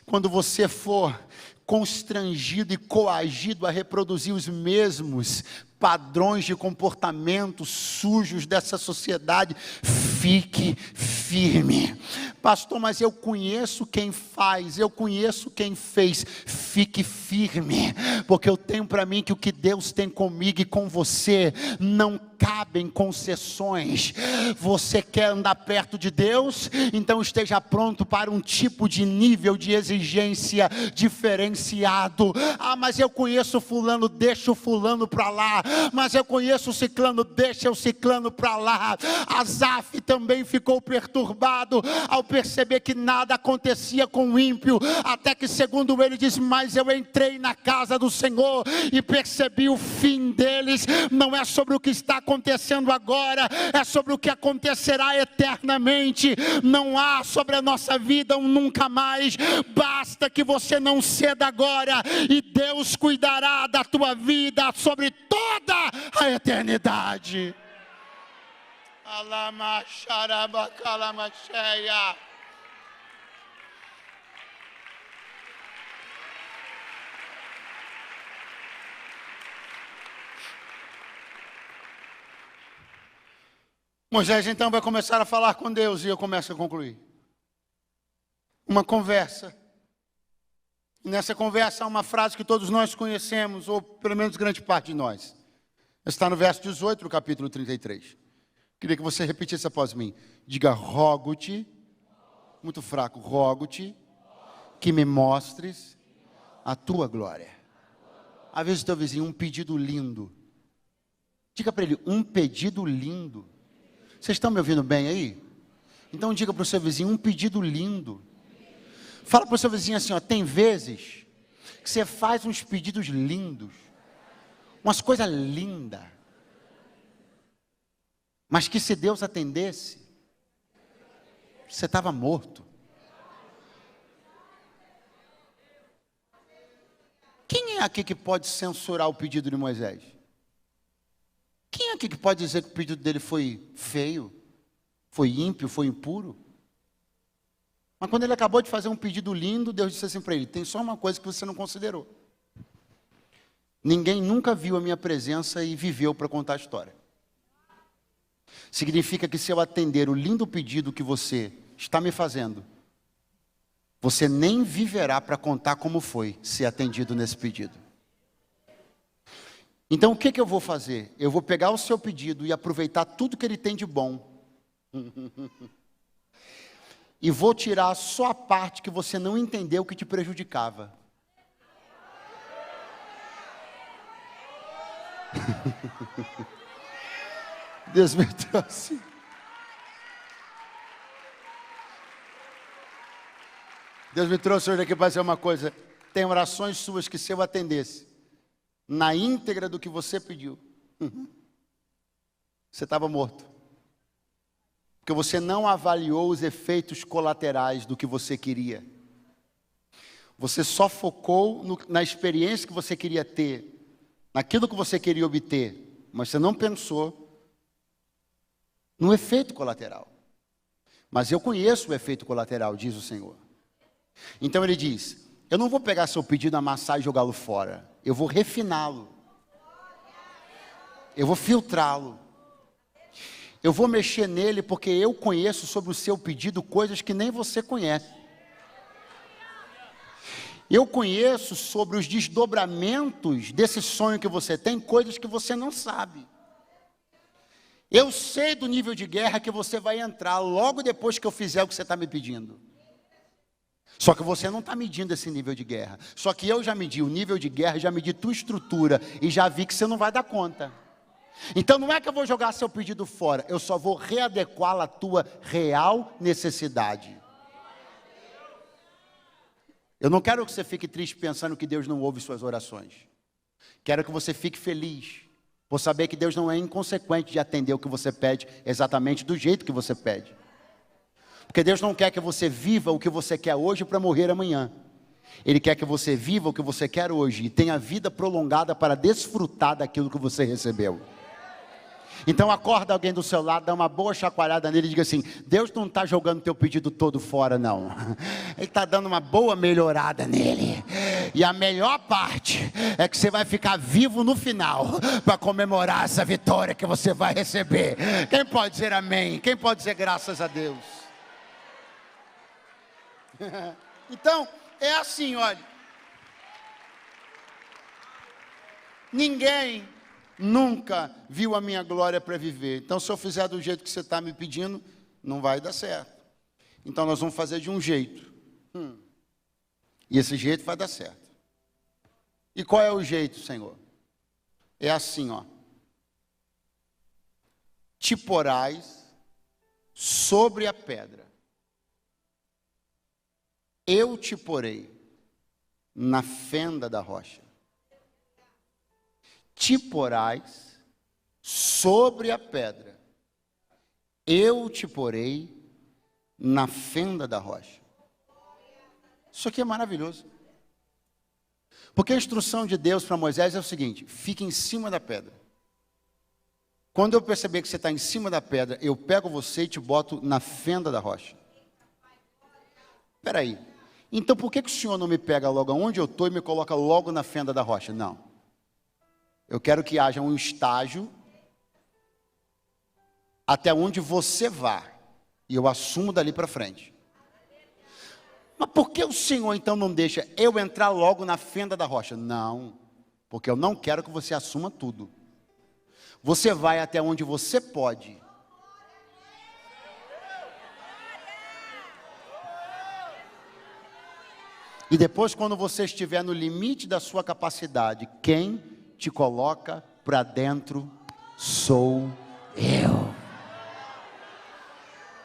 Quando você for constrangido e coagido a reproduzir os mesmos padrões de comportamento sujos dessa sociedade, fique firme. Pastor, mas eu conheço quem faz, eu conheço quem fez. Fique firme, porque eu tenho para mim que o que Deus tem comigo e com você não cabem concessões. Você quer andar perto de Deus? Então esteja pronto para um tipo de nível de exigência diferenciado. Ah, mas eu conheço fulano, deixa o fulano para lá. Mas eu conheço o ciclano, deixa o ciclano para lá. Asaf também ficou perturbado ao perceber que nada acontecia com o ímpio, até que segundo ele diz, mas eu entrei na casa do Senhor e percebi o fim deles. Não é sobre o que está acontecendo agora, é sobre o que acontecerá eternamente. Não há sobre a nossa vida um nunca mais. Basta que você não ceda agora e Deus cuidará da tua vida sobre toda a eternidade. Moisés então vai começar a falar com Deus e eu começo a concluir. Uma conversa. Nessa conversa há uma frase que todos nós conhecemos, ou pelo menos grande parte de nós. Está no verso 18 do capítulo 33. Queria que você repetisse após mim. Diga, rogo-te, muito fraco, rogo-te, que me mostres a tua glória. Avisa o teu vizinho, um pedido lindo. Diga para ele, um pedido lindo. Vocês estão me ouvindo bem aí? Então diga para o seu vizinho, um pedido lindo. Fala para o seu vizinho assim, ó, tem vezes que você faz uns pedidos lindos, umas coisas lindas, mas que se Deus atendesse, você estava morto. Quem Quem é aqui que pode censurar o pedido de Moisés? Quem é aqui que pode dizer que o pedido dele foi feio, foi ímpio, foi impuro? Mas quando ele acabou de fazer um pedido lindo, Deus disse assim para ele: tem só uma coisa que você não considerou. Ninguém nunca viu a minha presença e viveu para contar a história. Significa que se eu atender o lindo pedido que você está me fazendo, você nem viverá para contar como foi ser atendido nesse pedido. Então o que eu vou fazer? Eu vou pegar o seu pedido e aproveitar tudo que ele tem de bom. E vou tirar só a parte que você não entendeu que te prejudicava. Deus me trouxe. Deus me trouxe hoje aqui para dizer uma coisa. Tem orações suas que, se eu atendesse na íntegra do que você pediu, você estava morto. Porque você não avaliou os efeitos colaterais do que você queria. Você só focou na experiência que você queria ter, naquilo que você queria obter, mas você não pensou no efeito colateral. Mas eu conheço o efeito colateral, diz o Senhor. Então ele diz: eu não vou pegar seu pedido, amassar e jogá-lo fora. Eu vou refiná-lo. Eu vou filtrá-lo. Eu vou mexer nele porque eu conheço sobre o seu pedido coisas que nem você conhece. Eu conheço sobre os desdobramentos desse sonho que você tem, coisas que você não sabe. Eu sei do nível de guerra que você vai entrar logo depois que eu fizer o que você está me pedindo. Só que você não está medindo esse nível de guerra. Só que eu já medi o nível de guerra, já medi tua estrutura e já vi que você não vai dar conta. Então não é que eu vou jogar seu pedido fora, eu só vou readequá-lo à tua real necessidade. Eu não quero que você fique triste pensando que Deus não ouve suas orações. Quero que você fique feliz por saber que Deus não é inconsequente de atender o que você pede exatamente do jeito que você pede. Porque Deus não quer que você viva o que você quer hoje para morrer amanhã. Ele quer que você viva o que você quer hoje e tenha vida prolongada para desfrutar daquilo que você recebeu. Então acorda alguém do seu lado, dá uma boa chacoalhada nele e diga assim: Deus não está jogando teu pedido todo fora, não. Ele está dando uma boa melhorada nele. E a melhor parte é que você vai ficar vivo no final para comemorar essa vitória que você vai receber. Quem pode dizer amém? Quem pode dizer graças a Deus? Então, é assim, olha. Ninguém nunca viu a minha glória para viver. Então, se eu fizer do jeito que você está me pedindo, não vai dar certo. Então, nós vamos fazer de um jeito. E esse jeito vai dar certo. E qual é o jeito, Senhor? É assim, ó. Te porás sobre a pedra. Eu te porei na fenda da rocha. Te porás sobre a pedra. Eu te porei na fenda da rocha. Isso aqui é maravilhoso. Porque a instrução de Deus para Moisés é o seguinte: fique em cima da pedra. Quando eu perceber que você está em cima da pedra, eu pego você e te boto na fenda da rocha. Espera aí. Então por que o Senhor não me pega logo onde eu estou e me coloca logo na fenda da rocha? Não. Eu quero que haja um estágio até onde você vá. E eu assumo dali para frente. Mas por que o Senhor então não deixa eu entrar logo na fenda da rocha? Não. Porque eu não quero que você assuma tudo. Você vai até onde você pode. E depois, quando você estiver no limite da sua capacidade, quem te coloca para dentro sou eu.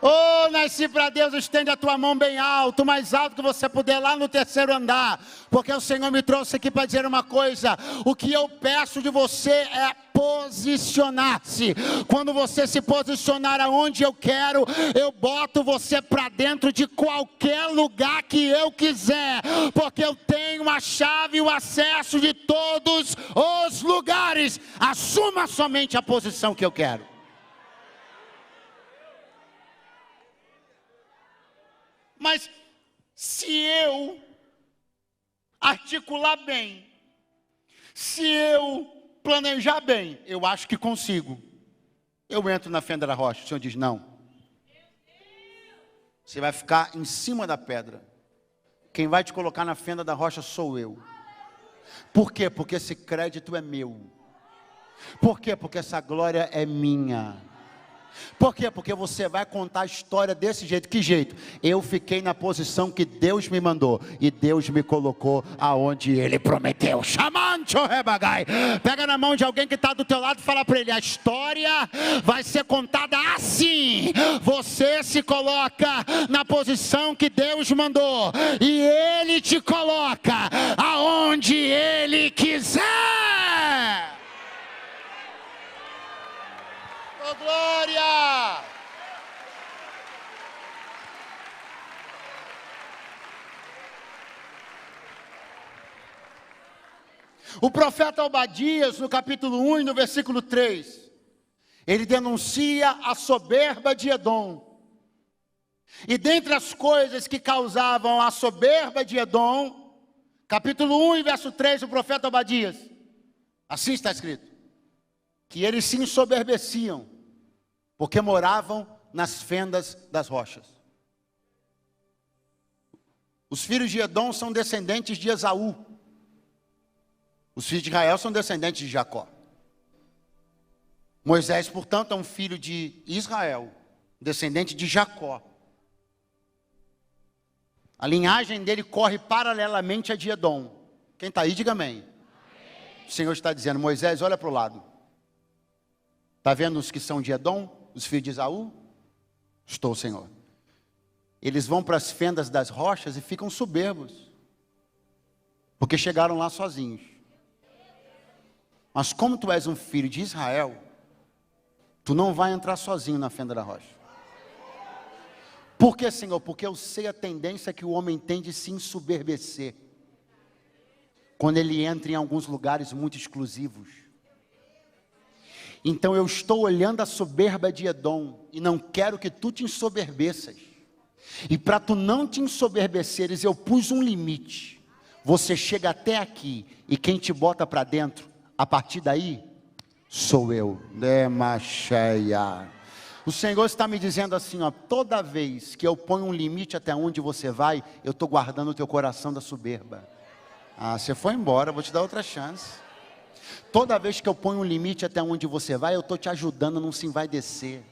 Oh, nasci para Deus, estende a tua mão bem alto, o mais alto que você puder, lá no 3º andar. Porque o Senhor me trouxe aqui para dizer uma coisa: o que eu peço de você é posicionar-se. Quando você se posicionar aonde eu quero, eu boto você para dentro de qualquer lugar que eu quiser, porque eu tenho a chave e o acesso de todos os lugares. Assuma somente a posição que eu quero. Mas se eu articular bem, se eu planejar bem, eu acho que consigo, eu entro na fenda da rocha. O Senhor diz: não, você vai ficar em cima da pedra. Quem vai te colocar na fenda da rocha sou eu. Por quê? Porque esse crédito é meu. Por quê? Porque essa glória é minha. Por quê? Porque você vai contar a história desse jeito. Que jeito? Eu fiquei na posição que Deus me mandou, e Deus me colocou aonde Ele prometeu. Pega na mão de alguém que está do teu lado e fala para ele: a história vai ser contada assim. Você se coloca na posição que Deus mandou, e Ele te coloca aonde Ele quiser. Oh, glória! O profeta Obadias, no capítulo 1 e no versículo 3, ele denuncia a soberba de Edom. E dentre as coisas que causavam a soberba de Edom, capítulo 1 e verso 3, o profeta Obadias, assim está escrito: que eles se ensoberbeciam, porque moravam nas fendas das rochas. Os filhos de Edom são descendentes de Esaú. Os filhos de Israel são descendentes de Jacó. Moisés, portanto, é um filho de Israel, descendente de Jacó. A linhagem dele corre paralelamente à de Edom. Quem está aí, diga amém. O Senhor está dizendo: Moisés, olha para o lado. Está vendo os que são de Edom, os filhos de Esaú? Estou, Senhor. Eles vão para as fendas das rochas e ficam soberbos, porque chegaram lá sozinhos. Mas como tu és um filho de Israel, tu não vai entrar sozinho na fenda da rocha. Por que, Senhor? Porque eu sei a tendência que o homem tem de se ensoberbecer quando ele entra em alguns lugares muito exclusivos. Então eu estou olhando a soberba de Edom e não quero que tu te ensoberbeças. E para tu não te ensoberbeceres, eu pus um limite. Você chega até aqui, e quem te bota para dentro, a partir daí, sou eu. Demacheia. O Senhor está me dizendo assim, ó: toda vez que eu ponho um limite até onde você vai, eu estou guardando o teu coração da soberba. Ah, você foi embora, vou te dar outra chance. Toda vez que eu ponho um limite até onde você vai, eu estou te ajudando a não se envaidecer.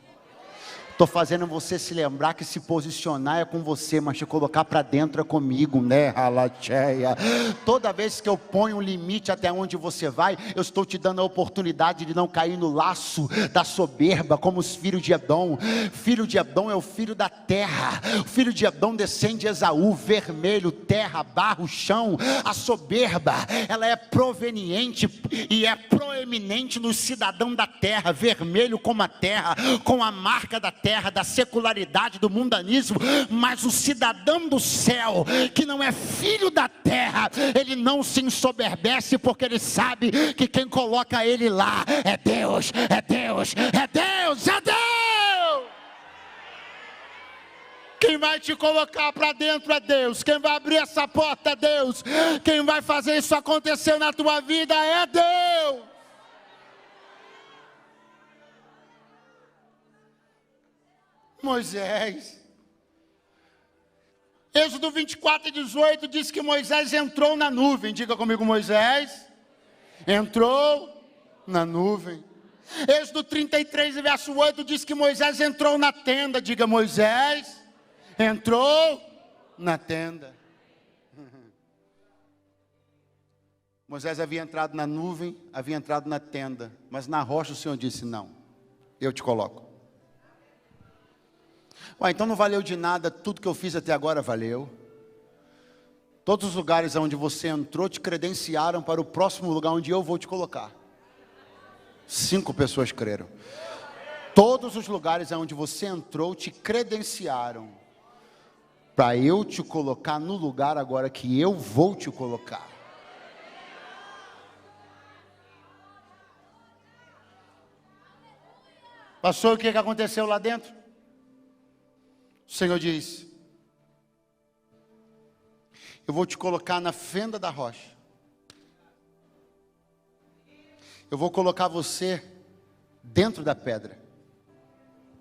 Estou fazendo você se lembrar que se posicionar é com você, mas te colocar para dentro é comigo, né? Halacheia. Toda vez que eu ponho um limite até onde você vai, eu estou te dando a oportunidade de não cair no laço da soberba, como os filhos de Edom. Filho de Edom é o filho da terra. O filho de Edom descende de Esaú, vermelho, terra, barro, chão. A soberba, ela é proveniente e é proeminente no cidadão da terra, vermelho como a terra, com a marca da terra, da secularidade, do mundanismo. Mas o cidadão do céu, que não é filho da terra, ele não se ensoberbece, porque ele sabe que quem coloca ele lá é Deus, é Deus, é Deus, é Deus. Quem vai te colocar para dentro é Deus. Quem vai abrir essa porta é Deus. Quem vai fazer isso acontecer na tua vida é Deus. Moisés. Êxodo 24:18 diz que Moisés entrou na nuvem. Diga comigo: Moisés entrou na nuvem. Êxodo 33, verso 8 diz que Moisés entrou na tenda. Diga: Moisés entrou na tenda. Moisés havia entrado na nuvem, havia entrado na tenda, mas na rocha o Senhor disse: não, eu te coloco. Ué, então não valeu de nada, tudo que eu fiz até agora valeu. Todos os lugares onde você entrou te credenciaram para o próximo lugar onde eu vou te colocar. 5 pessoas creram. Todos os lugares onde você entrou te credenciaram para eu te colocar no lugar agora que eu vou te colocar. Pastor, o que aconteceu lá dentro? O Senhor diz: eu vou te colocar na fenda da rocha. Eu vou colocar você dentro da pedra.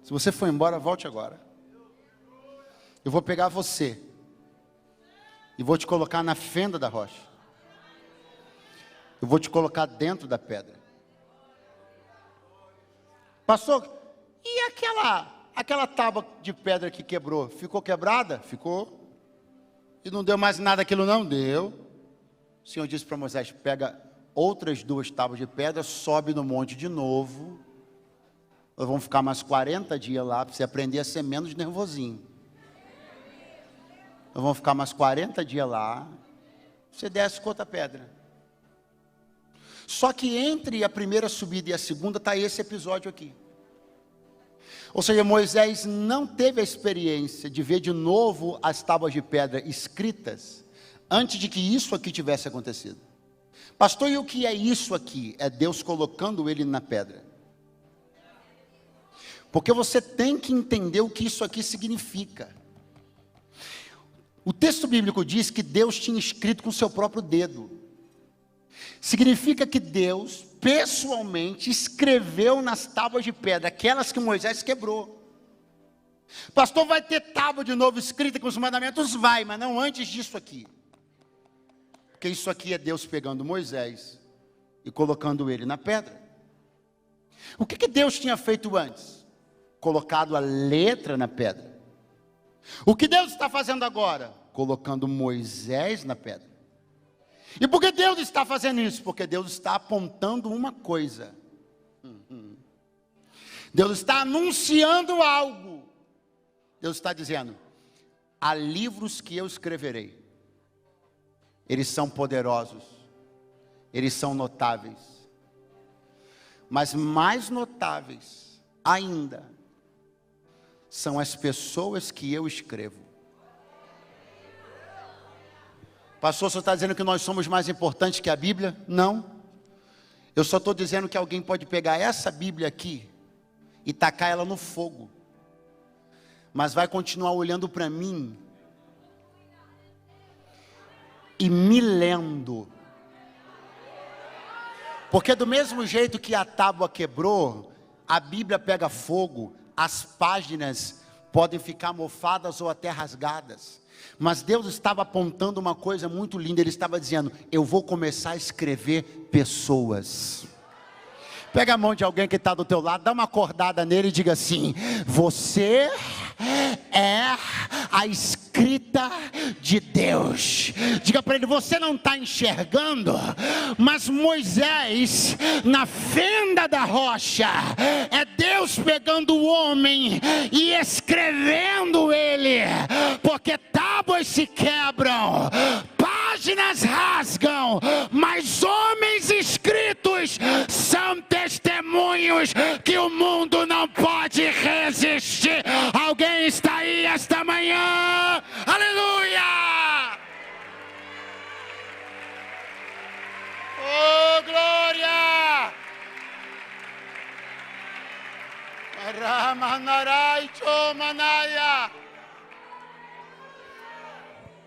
Se você for embora, volte agora. Eu vou pegar você e vou te colocar na fenda da rocha. Eu vou te colocar dentro da pedra. Pastor, e aquela tábua de pedra que quebrou? Ficou quebrada? Ficou. E não deu mais nada aquilo não? Deu. O Senhor disse para Moisés: pega outras 2 tábuas de pedra, sobe no monte de novo. Nós vamos ficar mais 40 dias lá, para você aprender a ser menos nervosinho. Nós vamos ficar mais 40 dias lá, você desce com outra pedra. Só que entre a primeira subida e a segunda está esse episódio aqui. Ou seja, Moisés não teve a experiência de ver de novo as tábuas de pedra escritas antes de que isso aqui tivesse acontecido. Pastor, e o que é isso aqui? É Deus colocando ele na pedra. Porque você tem que entender o que isso aqui significa. O texto bíblico diz que Deus tinha escrito com seu próprio dedo. Significa que Deus pessoalmente escreveu nas tábuas de pedra, aquelas que Moisés quebrou. Pastor, vai ter tábua de novo escrita com os mandamentos? Vai, mas não antes disso aqui. Porque isso aqui é Deus pegando Moisés e colocando ele na pedra. O que Deus tinha feito antes? Colocado a letra na pedra. O que Deus está fazendo agora? Colocando Moisés na pedra. E por que Deus está fazendo isso? Porque Deus está apontando uma coisa. Deus está anunciando algo. Deus está dizendo: há livros que eu escreverei. Eles são poderosos. Eles são notáveis. Mas mais notáveis ainda são as pessoas que eu escrevo. Pastor, você está dizendo que nós somos mais importantes que a Bíblia? Não. Eu só estou dizendo que alguém pode pegar essa Bíblia aqui e tacar ela no fogo, mas vai continuar olhando para mim e me lendo. Porque do mesmo jeito que a tábua quebrou, a Bíblia pega fogo, as páginas podem ficar mofadas ou até rasgadas. Mas Deus estava apontando uma coisa muito linda. Ele estava dizendo: eu vou começar a escrever pessoas. Pega a mão de alguém que está do teu lado, dá uma acordada nele e diga assim: você é a escrita de Deus. Diga para ele: você não está enxergando, mas Moisés na fenda da rocha é Deus pegando o homem e escrevendo ele, porque tábuas se quebram, páginas rasgam, mas homens escritos são testemunhos que o mundo não pode resistir. Alguém está aí esta manhã? Aleluia! Oh, glória!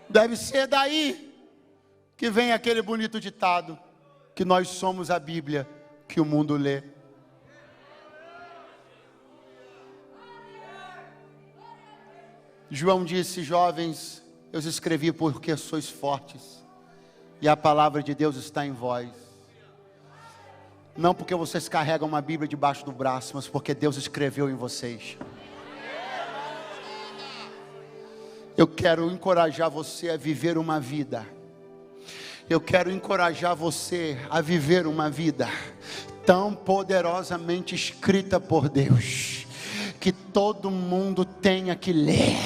Deve ser daí que vem aquele bonito ditado, que nós somos a Bíblia que o mundo lê. João disse: jovens, eu os escrevi porque sois fortes, e a palavra de Deus está em vós. Não porque vocês carregam uma Bíblia debaixo do braço, mas porque Deus escreveu em vocês. Eu quero encorajar você a viver uma vida. Eu quero encorajar você a viver uma vida tão poderosamente escrita por Deus, que todo mundo tenha que ler.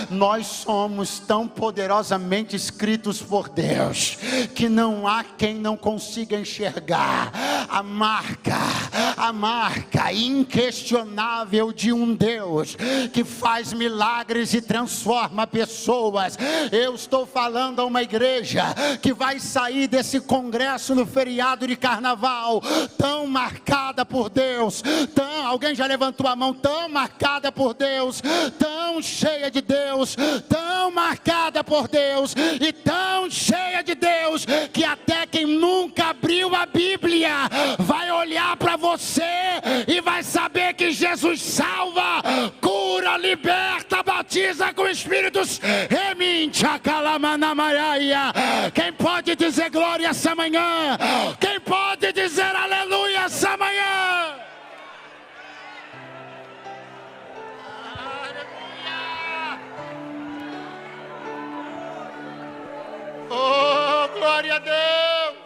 Nós somos tão poderosamente escritos por Deus, que não há quem não consiga enxergar a marca inquestionável de um Deus que faz milagres e transforma pessoas. Eu estou falando a uma igreja que vai sair desse congresso no feriado de carnaval, tão marcada por Deus, alguém já levantou a mão, tão marcada por Deus, tão cheia de Deus, tão marcada por Deus, e tão cheia de Deus, que até quem nunca abriu a Bíblia vai olhar para você e vai saber que Jesus salva, cura, liberta, batiza com Espíritos. Quem pode dizer glória essa manhã? Quem pode dizer aleluia essa manhã? Oh, glória a Deus!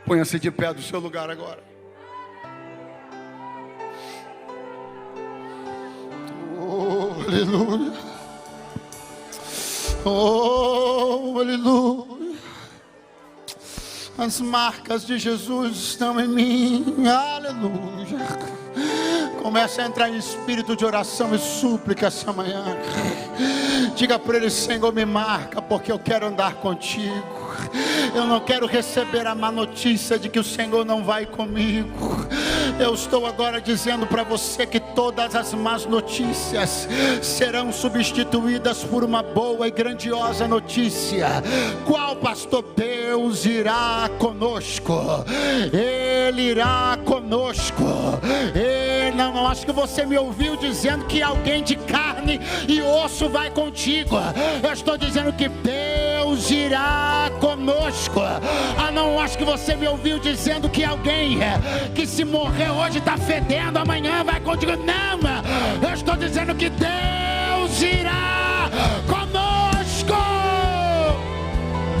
Ponha-se de pé do seu lugar agora. Oh, aleluia! Oh, aleluia! As marcas de Jesus estão em mim. Aleluia! Comece a entrar em espírito de oração e súplica essa manhã. Diga para Ele: Senhor, me marca, porque eu quero andar contigo. Eu não quero receber a má notícia de que o Senhor não vai comigo. Eu estou agora dizendo para você que todas as más notícias serão substituídas por uma boa e grandiosa notícia. Qual, pastor? Deus irá conosco. Ele irá conosco. Não acho que você me ouviu dizendo que alguém de carne e osso vai contigo. Eu estou dizendo que Deus irá conosco. Não acho que você me ouviu dizendo que alguém que se morrer hoje está fedendo, amanhã vai contigo. Não, eu estou dizendo que Deus irá